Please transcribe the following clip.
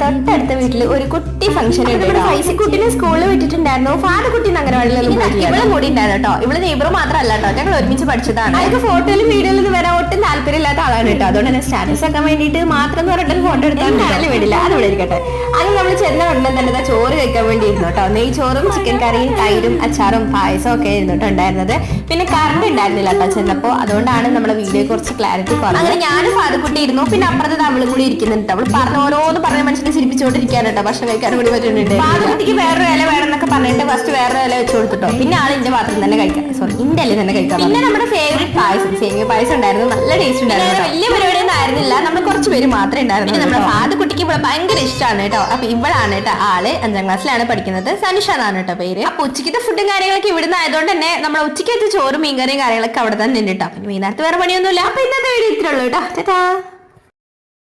തൊട്ടടുത്ത വീട്ടിൽ ഒരു കുട്ടി ഫംഗ്ഷൻ ഫൈസിക്കുട്ടിനെ സ്കൂളിൽ വിട്ടിട്ടുണ്ടായിരുന്നു. ഫാദക്കുട്ടി അംഗനവാടിയിലൊന്നും ഇവള് കൂടി ഉണ്ടായിരുന്നു കേട്ടോ. ഇവള് നെയ്ബർ മാത്രമല്ല കേട്ടോ, ഞങ്ങൾ ഒരുമിച്ച് പഠിച്ചതാണ്. അതൊക്കെ ഫോട്ടോയിലും വീഡിയോയിലും വരാൻ ഒട്ടും താല്പര്യമില്ലാത്ത ആളാണ് കേട്ടോ. അതുകൊണ്ട് തന്നെ സ്റ്റാറ്റസ് ആക്കാൻ വേണ്ടിയിട്ട് മാത്രം എന്ന് പറഞ്ഞിട്ട് ഫോട്ടോ എടുക്കാൻ വേണ്ടില്ല. അത് ഇവിടെ ഇരിക്കട്ടെ. അങ്ങനെ നമ്മൾ ചെന്ന ഉടനെ തന്നെ ചോറ് കഴിക്കാൻ വേണ്ടി ഇരുന്നു കേട്ടോ. നെയ്ച്ചോറും ചിക്കൻ കറിയും തൈരും അച്ചാറും പായസം ഒക്കെ ഇരുന്നിട്ട് ഉണ്ടായിരുന്നത്. പിന്നെ കറണ്ട് ഉണ്ടായിരുന്നില്ല കേട്ടോ ചെന്നപ്പോ. അതുകൊണ്ടാണ് നമ്മുടെ വീഡിയോ കുറച്ച് ക്ലാരിറ്റി കുറഞ്ഞത്. അങ്ങനെ ഞാനും ഫാദക്കുട്ടി ഇരുന്നു. പിന്നെ അപ്പുറത്ത് അവളും കൂടി ഇരിക്കുന്നുണ്ട്. അവൾ ഓരോന്ന് പറഞ്ഞ മനുഷ്യനെ ചിരിപ്പിച്ചുകൊണ്ടിരിക്കാൻ കേട്ടോ. ഭക്ഷണം കഴിക്കാൻ കൂടി പറ്റുന്നുണ്ട്. ഫാദക്കുട്ടിക്ക് വേറൊരു ഇല വേണം എന്നൊക്കെ പറഞ്ഞിട്ട് ഫസ്റ്റ് വേറൊരു ഇല വെച്ച് കൊടുത്തിട്ടോ. പിന്നെ ആൾ ഇന്റെ പാത്രം തന്നെ കഴിക്കാം. സോറി, ഇന്റെ ഇല തന്നെ കഴിക്കാം. പിന്നെ നമ്മുടെ ഫേവറേറ്റ് പായസം, സേമിയ പായസം ഉണ്ടായിരുന്നു. നല്ല ടേസ്റ്റ് ഉണ്ടായിരുന്നു. വലിയ പരിപാടിയൊന്നും ആയിരുന്നില്ല. നമ്മൾ കുറച്ച് പേര് മാത്രമേ ഉണ്ടായിരുന്നു. നമ്മുടെ ഫാദക്കുട്ടിക്ക് ഇവിടെ ഭയങ്കര ഇഷ്ടമാണ് കേട്ടോ. അപ്പൊ ഇവളാണ് കേട്ടോ ആള്. 5ാം ക്ലാസ്സിലാണ് പഠിക്കുന്നത്. സനിഷ എന്നാണ് കേട്ടോ പേര്. അപ്പൊ ഉച്ചക്കത്തെ ഫുഡും കാര്യങ്ങളൊക്കെ ഇവിടുന്ന് ആയതുകൊണ്ട് തന്നെ നമ്മൾ ഉച്ചക്കത്തെ ചോറും മീൻകറിയും കാര്യങ്ങളൊക്കെ അവിടെ തന്നെ ഉണ്ട് കേട്ടോ. പിന്നെ വൈകുന്നേരത്ത് വേറെ പണിയൊന്നുമില്ല. അപ്പൊ ഇന്നത്തെ വീഡിയോ ഇത്രയുള്ളൂ കേട്ടോ.